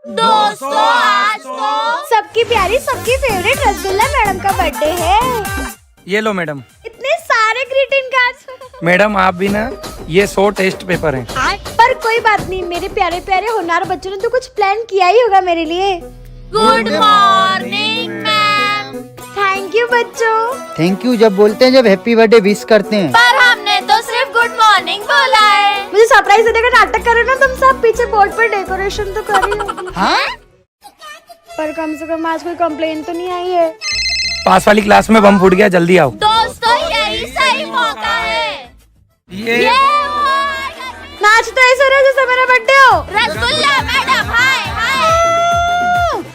दोस्तों आज तो सबकी प्यारी सबकी फेवरेट रसगुल्ला मैडम का बर्थडे है। ये लो मैडम। इतने सारे ग्रीटिंग कार्ड्स। मैडम आप भी ना, ये 100 टेस्ट पेपर हैं। पर कोई बात नहीं, मेरे प्यारे प्यारे होनहार बच्चों ने तो कुछ प्लान किया ही होगा मेरे लिए। Good morning ma'am. Thank you बच्चों। थैंक यू जब बोलते हैं, जब हैप्पी बर्थडे विश करते हैं। पर हमने तो सिर्फ गुड मॉर्निंग बोला है। मुझे सरप्राइज देने का नाटक करो ना तुम सब, पीछे बोर्ड पर डेकोरेशन तो कर ही होगी। हाँ? पर कम से कम आज कोई कंप्लेन तो नहीं आई है। पास वाली क्लास में बम फूट गया, जल्दी आओ। दोस्तों यही सही मौका है। ये नाच तो ऐसा रहा जैसे मेरा बर्थडे हो। रसगुल्ला मैडम हाय हाय।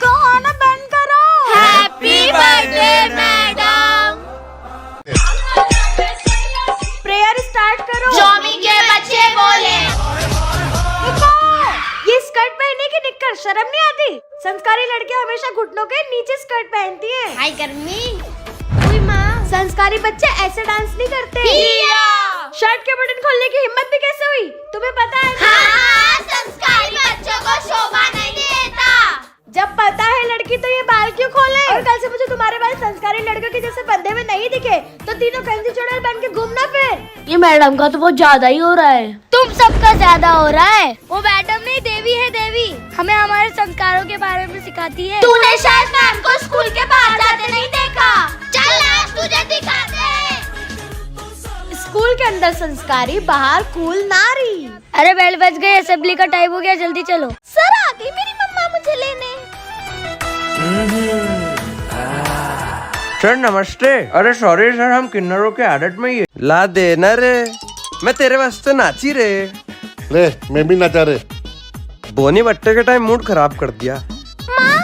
गाना बंद करो। Happy birthday madam. Prayer start करो। जॉमी के बच्चे बोले। ये स्कर्ट पहने की निक्कर शर्म नहीं आती? संस्कारी लड़कियां हमेशा घुटनों के नीचे स्कर्ट पहनती हैं। हाय गर्मी। संस्कारी बच्चे ऐसे डांस नहीं करते। शर्ट के बटन खोलने की हिम्मत भी कैसे हुई तुम्हें पता है? हाँ, संस्कारी बच्चों को शोभा नहीं देता। जब पता है लड़की तो ये बाल क्यों खोले? और कल से मुझे तुम्हारे बाल संस्कारी लड़कों के जैसे बंधे में नहीं दिखे तो तीनों फैंसी चुड़ैल बन के घूमना फिर। ये मैडम का तो बहुत ज्यादा ही हो रहा है। तुम सबका ज्यादा हो रहा है। वो मैडम नहीं, देवी है देवी। हमें हमारे संस्कारों के बारे में सिखाती है। तूने शायद मैम को स्कूल के बाहर जाते नहीं देखा। चल आज तुझे दिखाते हैं। स्कूल के अंदर संस्कारी, बाहर कूल नारी। अरे बेल बज गई, असेंबली का टाइम हो गया, जल्दी चलो। सर आ गई मेरी मम्मा मुझे लेने। सर नमस्ते। अरे सॉरी सर, हम किन्नरों के आदत में ही है। ला दे ना रे, मैं तेरे वास्ते नाची रे। ले मैं भी नचा रे। बोनी बट्टे के टाइम मूड खराब कर दिया। माँ,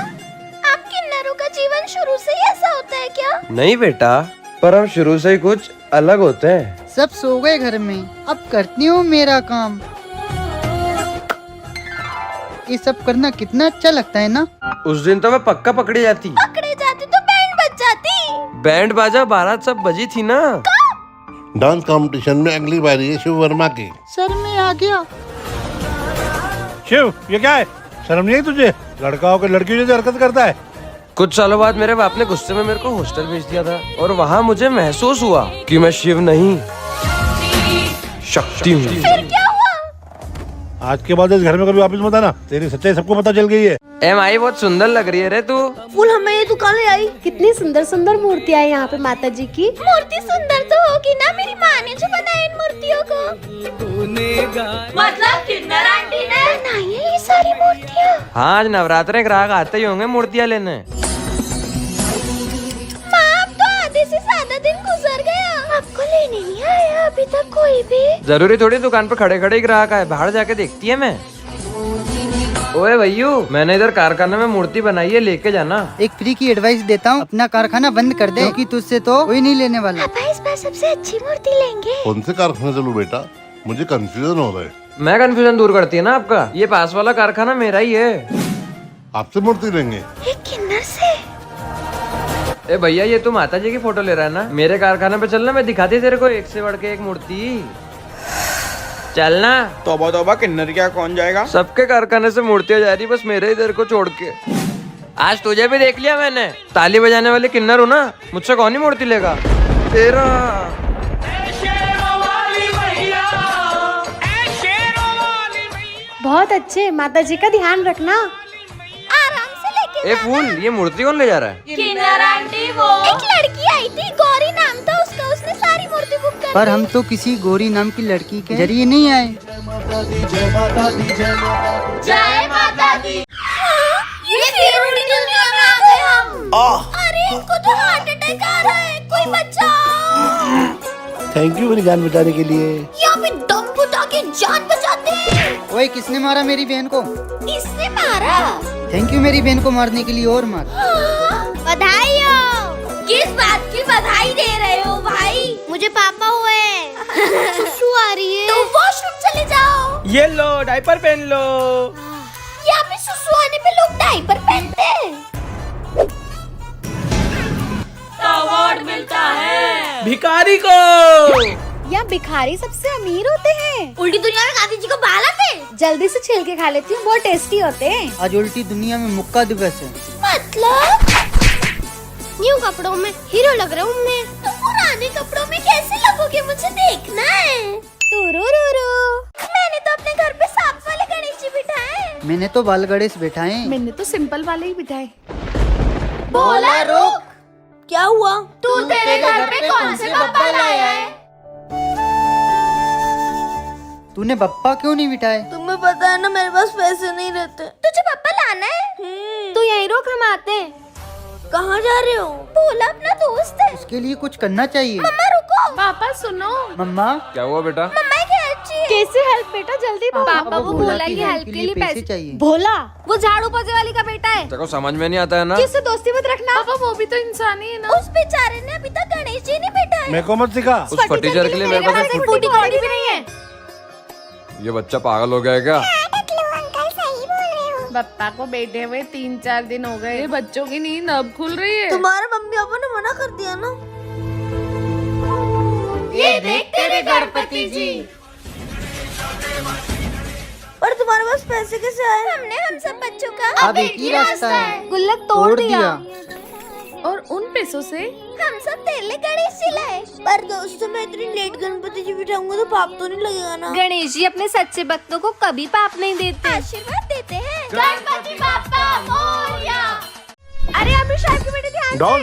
आप किन्नरों का जीवन शुरू से ही ऐसा होता है क्या? नहीं बेटा, पर हम शुरू से ही कुछ अलग होते हैं। सब सो गए घर में, अब करती हूँ मेरा काम। ये सब करना कितना अच्छा लगता है ना। उस दिन तो मैं पक्का पकड़ी जाती। पकड़े जाते तो बैंड बज जाती। बैंड बाजा बारात सब बजी थी ना। डांस कंपटीशन में अगली बारी है शिव वर्मा की। सर में आ गया। शिव ये क्या है? शर्म नहीं आई तुझे? लड़का होकर लड़की जैसे हरकत करता है। कुछ सालों बाद मेरे बाप ने गुस्से में मेरे को हॉस्टल भेज दिया था और वहाँ मुझे महसूस हुआ कि मैं शिव नहीं शक्ति हूँ। फिर क्या हुआ? आज के बाद इस घर में कभी वापस मत आना, तेरी सच्चाई सबको पता चल गई है। MI बहुत सुंदर लग रही है रे तू। फूल हमें ये दुकान ले आई। कितनी सुंदर सुंदर मूर्तियाँ हैं यहाँ पे माता जी की। मूर्ति सुंदर तो होगी ना, मेरी माँ ने जो बनाया इन मूर्तियों को। मतलब किन्नर आंटी ने बनाई है ये सारी मूर्तियाँ। हाँ, आज नवरात्रे ग्राहक आते ही होंगे मूर्तियाँ लेने। माँ अब तो आधे से ज्यादा दिन गुजर गया, आपको लेने नहीं आया अभी तक कोई भी? जरूरी थोड़ी दुकान पर खड़े खड़े ही ग्राहक आए, बाहर जाके देखती है मैं। ओए भैयू, मैंने इधर कारखाने में मूर्ति बनाई है, लेके जाना। एक फ्री की एडवाइस देता हूँ, अपना कारखाना बंद कर दे, क्योंकि तुझसे तो कोई नहीं लेने वाला। पापा इस बार सबसे अच्छी मूर्ति लेंगे। कौन से कारखाने चलूं बेटा? मुझे कंफ्यूजन हो रहा है। मैं कंफ्यूजन दूर करती है ना आपका। ये पास वाला कारखाना मेरा ही है। आपसे मूर्ति लेंगे? ये किन्नर से। ए भैया, ये तू माता जी की फोटो ले रहा है ना? मेरे कारखाने पे चलना, मैं दिखाती तेरे को एक से बढ़ के एक मूर्ति। चलना। तौबा तौबा, किन्नर क्या कौन जाएगा? सबके कारखाने से मूर्तियाँ जा रही, बस मेरे इधर को छोड़ के। आज तुझे भी देख लिया मैंने, ताली बजाने वाले किन्नर हूँ ना, मुझसे कौन ही मूर्ति लेगा? तेरा बहुत अच्छे, माता जी का ध्यान रखना, आराम से लेके। ए फूल, ये मूर्ति कौन ले जा रहा है? किन्नर आंटी वो। एक लड़की आई थी, गौरी नाम था उसका, उसने सारी मूर्ति बुक कर पर हम तो किसी गौरी नाम की लड़की के जरिए नहीं आए। जय माता दी। ये सीरोडी दुनिया में आ गए हम। अरे इनको तो हार्ट अटैक आ रहा है, कोई बचाओ। थैंक यू मेरी जान बचाने के लिए। या फिर दम घुटा के जान बचाते हैं। ओए, किसने मारा मेरी बहन को? इसने मारा। थैंक यू मेरी बहन को मारने के लिए, और मार। बधाई हो। किस बात की बधाई दे रहे हो भाई? मुझे पापा हुए। सुसु आ रही है तो वॉशरूम चले जाओ। ये लो, डायपर पहन लो। यहाँ पे सुसु आने पे लोग डायपर पहनते हैं। अवार्ड मिलता है भिखारी को। यहाँ भिखारी सबसे अमीर होते हैं। उल्टी दुनिया में गांधी जी को बाल आते। जल्दी से छील के खा लेती हूँ, बहुत टेस्टी होते हैं। आज उल्टी दुनिया में मुक्का दिवस है। मतलब न्यू कपड़ों में हीरो लग रहा हूँ मैं, तो पुराने कपड़ों में कैसे लगोगे, मुझे देखना है। मैंने तो अपने घर पे सांप वाले गणेश जी बिठाए। मैंने तो बाल गणेश बैठाए। मैंने तो सिंपल वाले ही बिठाए। बोला रुक। क्या हुआ? तू तेरे घर पे कौन से बप्पा लाया है? तूने बप्पा क्यों नहीं बिठाए? तुम्हें पता है ना मेरे पास पैसे नहीं रहते। तुझे बप्पा लाना है? तू यहीं रोक, हम आते हैं। कहाँ जा रहे हो? बोला अपना दोस्त है। उसके लिए कुछ करना चाहिए। मम्मा रुको। पापा सुनो। मम्मा क्या हुआ बेटा? मम्मा की हेल्प चाहिए। कैसे हेल्प बेटा, जल्दी बोल। पापा वो भोला की हेल्प के लिए पैसे चाहिए। भोला वो झाड़ू पोछे वाली का बेटा है। तेको समझ में नहीं आता है ना? किससे दोस्ती मत रखना। पापा वो भी तो इंसान ही है ना। उस बेचारे ने अभी तक गणेश जी नहीं बिठाए। मेरे को मत सिखा। उस फटीचर के लिए मेरे पास एक फूटी कौड़ी भी नहीं है। ये बच्चा पागल हो गया है क्या? बप्पा को बैठे हुए 3-4 दिन हो गए, बच्चों की नींद अब खुल रही है। तुम्हारे मम्मी पापा ने मना कर दिया ना। ये देख तेरे गणपति जी। पर तुम्हारे पास पैसे कैसे आए? हमने हम सब बच्चों का अब एक ही रास्ता है। गुल्लक तोड़ दिया। और उन पैसों से हम सब तेले गणेश जी लाए। पर दोस्तों मैं इतनी लेट गणपति जी बिठाऊंगा तो पाप तो नहीं लगेगा ना? गणेश जी अपने सच्चे भक्तों को कभी पाप नहीं देते, आशीर्वाद देते हैं। गणपति बाप्पा मोरया। अरे अभी शायद की बेटी ध्यान डॉन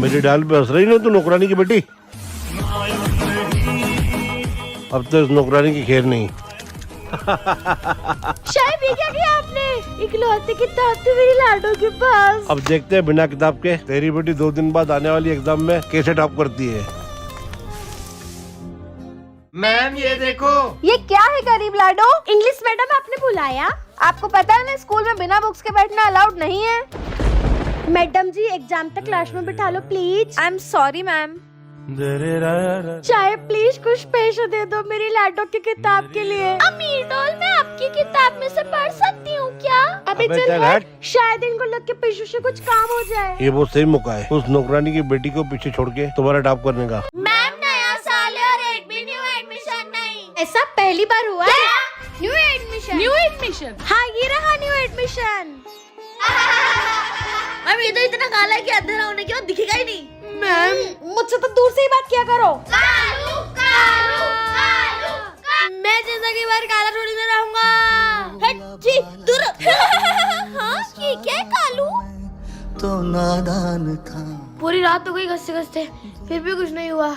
मेरे डाल पे हंस रही ना तू, नौकरानी की बेटी। अब तो इस नौकरानी की खैर नहीं। शायद ये क्या किया आपने? इकलौते किताब थी मेरी लाडो के पास। अब देखते हैं बिना किताब के तेरी बेटी 2 दिन बाद आने वाली एग्जाम में कैसे टॉप करती है। मैम ये देखो। ये क्या है गरीब लाडो? इंग्लिश मैडम आपने बुलाया? आपको पता है ना स्कूल में बिना बुक्स के बैठना अलाउड नहीं है। मैडम जी एग्जाम तक क्लास में बिठा लो please. I am sorry ma'am. चाहे प्लीज कुछ पैसे दे दो मेरी लाडो की किताब के लिए। अमीर डॉल मैं आपकी किताब में से पढ़ सकती हूँ क्या? अभी अबे चल चल हट। शायद इनको लग के पैसों से कुछ काम हो जाए। ये बहुत सही मौका है उस नौकरानी की बेटी को पीछे छोड़ के तुम्हारा टॉप करने का। मैम नया साल है और एक भी न्यू एडमिशन नहीं। ऐसा पहली बार हुआ है? New admission. हाँ ये रहा न्यू एडमिशन। मैम ये तो इतना काला है कि अंधेरा होने के बाद दिखेगा ही नहीं। मैम मुझसे तो दूर से ही बात किया करो। कालू, कालू, कालू, कालू। मैं जिंदगी भर काला थोड़ी ना रहूंगा। हट जी दूर। हाँ ठीक है कालू। तो नादान था। पूरी रात हो गई घसते घसते, फिर भी कुछ नहीं हुआ।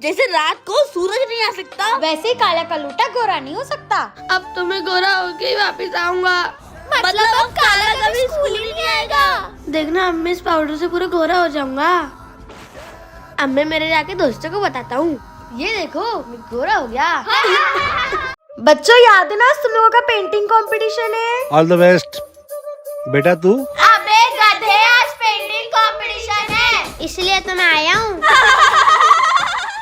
जैसे रात को सूरज नहीं आ सकता वैसे ही काला का लूटा गोरा नहीं हो सकता। अब तो मैं गोरा होके ही वापिस आऊंगा। मतलब अब काला कभी स्कूल ही नहीं आएगा। देखना अब मैं इस पाउडर से पूरा गोरा हो जाऊंगा। अब मैं मेरे जाके दोस्तों को बताता हूँ, ये देखो मैं गोरा हो गया। बच्चों याद है ना तुम लोगों का पेंटिंग कंपटीशन है? ऑल द बेस्ट बेटा। तू अबे गधे आज पेंटिंग कंपटीशन है इसलिए तो मैं आया हूँ।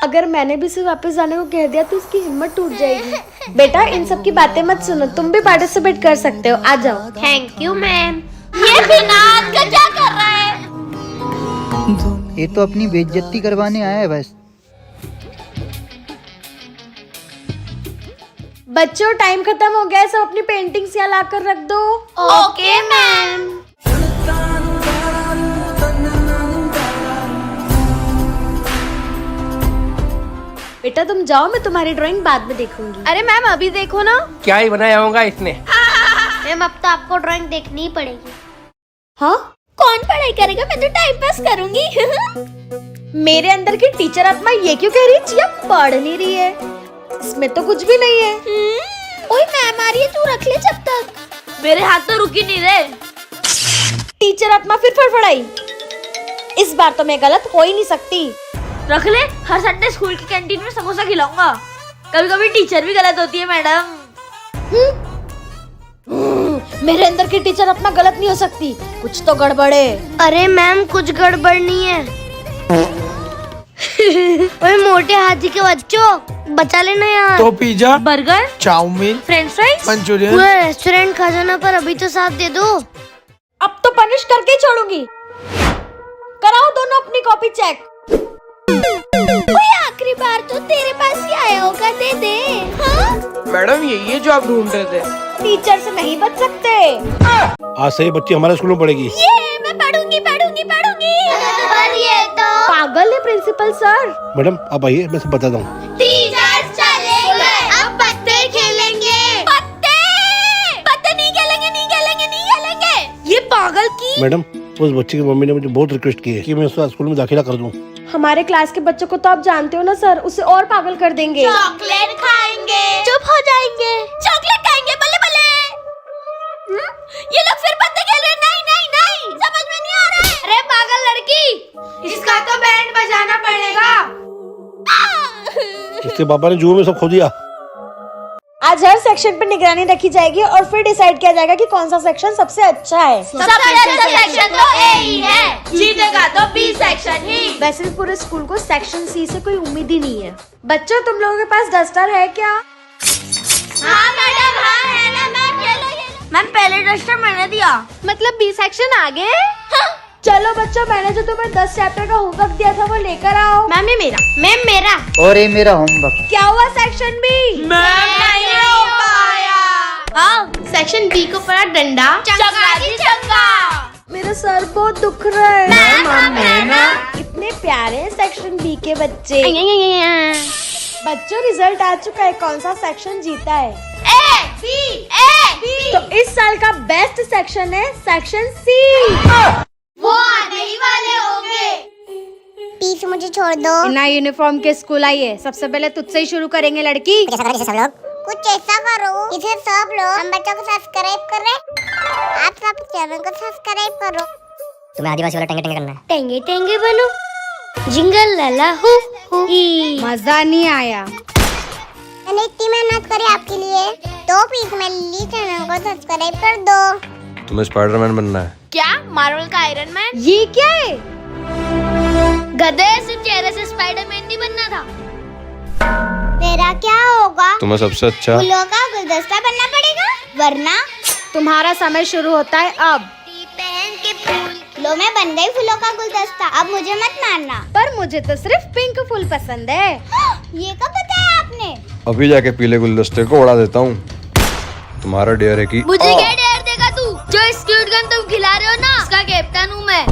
अगर मैंने भी उसे वापस जाने को कह दिया तो उसकी हिम्मत टूट जाएगी। बेटा इन सब की बातें मत सुनो, तुम भी पार्टिसिपेट कर सकते हो, आ जाओ। Thank you ma'am. ये बिना हाथ का क्या कर रहा है? ये तो अपनी बेइज्जती करवाने आया है बस। बच्चों टाइम खत्म हो गया है, सब अपनी पेंटिंग्स यहाँ ला कर रख दो। Okay ma'am. बेटा तुम जाओ, मैं तुम्हारी ड्राइंग बाद में देखूंगी। अरे मैम अभी देखो ना। क्या ही बनाया होगा इसने। मैम अब तो आपको ड्राइंग देखनी ही पड़ेगी। हाँ कौन पढ़ाई करेगा, मैं तो टाइम पास करूंगी। मेरे अंदर की टीचर आत्मा ये क्यों कह रही है जिया पढ़ नहीं रही है? इसमें तो कुछ भी नहीं है। ओए मैम आ रही है, तू रख ले जब तक। मेरे हाथ तो रुक ही नहीं रहे। टीचर आत्मा फिर फड़फड़ाई। इस बार तो मैं गलत हो ही नहीं सकती। रख ले, हर संडे स्कूल की कैंटीन में समोसा खिलाऊंगा। कभी कभी टीचर भी गलत होती है मैडम। मेरे अंदर की टीचर अपना गलत नहीं हो सकती, कुछ तो गड़बड़ है। अरे मैम कुछ गड़बड़ नहीं है। ओए मोटे हाथी के बच्चों बचा लेना यार। तो pizza, burger, chowmein, french fries, manchurian. पूरा रेस्टोरेंट खजाना पर अभी तो साथ दे दो। अब तो पनिश करके ही छोड़ूंगी। कराओ दोनों अपनी कॉपी चेक। कोई आ आखिरी बार तो तेरे पास ही आया होगा, दे दे। हाँ? मैडम ये जो आप ढूंढ रहे थे। टीचर से नहीं बच सकते। आज से ये बच्ची हमारे स्कूल में पढ़ेगी। ये मैं पढ़ूंगी पढ़ूंगी पढ़ूंगी। पर ये तो पागल है प्रिंसिपल सर। मैडम आप आइए, मैं सब बताता हूँ। टीचर चलेंगे, अब पत्ते खेलेंगे। पत्ते पत्ते नहीं खेलेंगे, नहीं खेलेंगे, नहीं खेलेंगे। ये पागल की। मैडम उस बच्ची की मम्मी ने मुझे बहुत रिक्वेस्ट की है कि मैं उसका स्कूल में दाखिला कर दूं। हमारे क्लास के बच्चों को तो आप जानते हो ना सर, उसे और पागल कर देंगे। चॉकलेट खाएंगे, चुप हो जाएंगे। चॉकलेट खाएंगे, बल्ले बल्ले। ये लोग फिर पत्ते खेल रहे हैं। नहीं नहीं नहीं, समझ में नहीं आ रहा है। अरे पागल लड़की, इसका तो बैंड बजाना पड़ेगा। इसके पापा ने जुए में सब खो दिया। आज हर सेक्शन पे निगरानी रखी जाएगी और फिर डिसाइड किया जाएगा कि कौन सा सेक्शन सबसे अच्छा है। सबसे अच्छा सेक्शन तो ए ही है, जीतेगा तो बी सेक्शन ही। वैसे भी पूरे स्कूल को सेक्शन सी से कोई उम्मीद ही नहीं है। बच्चों तुम लोगों के पास डस्टर है क्या? हाँ मैडम, हाँ है ना मैम, ये लो। मैम पहले डस्टर मैंने दिया। मतलब बी सेक्शन आगे? चलो बच्चों, मैंने जो तुम्हें 10 चैप्टर का होमवर्क दिया था वो लेकर आओ। मैम ये मेरा, मैम मेरा। और ये मेरा होमवर्क। क्या हुआ सेक्शन बी? नहीं हो पाया। हाँ, सेक्शन बी को पड़ा डंडा, चंगा जी चंगा। मेरा सर बहुत दुख रहा है। मैम इतने प्यारे सेक्शन बी के बच्चे। बच्चों रिजल्ट आ चुका है, कौन सा सेक्शन जीता है? A B. तो इस साल का बेस्ट सेक्शन है सेक्शन सी। वो आने ही वाले होंगे। प्लीज मुझे छोड़ दो। बिना यूनिफॉर्म के स्कूल आई है, सबसे पहले तुझसे ही शुरू करेंगे लड़की। सब लोग कुछ ऐसा करो इसे सब लोग हम बच्चों को सब्सक्राइब कर रहे। आप सब चैनल को सब्सक्राइब करो। तुम्हें आदिवासी वाला टेंगे टेंगे करना है। टेंगे टेंगे बनो, जिंगल लाला हु ई। मजा नहीं आया। मैंने इतनी मेहनत करी आपके लिए, तो प्लीज मेरे लिए चैनल को सब्सक्राइब कर दो। तुम्हें स्पाइडरमैन बनना है। क्या मार्वल का आयरन मैन? ये क्या है? गधे, सिर्फ चेहरे से स्पाइडरमैन नहीं बनना था। मेरा क्या होगा? तुम्हें सबसे अच्छा फूलों का गुलदस्ता बनना पड़ेगा, वरना तुम्हारा समय शुरू होता है अब। पहन के फूल। लो मैं बन गई फूलों का गुलदस्ता, अब मुझे मत मारना। पर मुझे तो सिर्फ पिंक फूल पसंद है। ये कब बताया आपने? अभी जाके पीले गुलदस्ते को उड़ा देता हूँ। तुम्हारा डेयर है कि मुझे क्या डेयर देगा तू? जो स्क्यूट गन तुम खिला रहे हो ना, उसका कैप्टन हूँ मैं।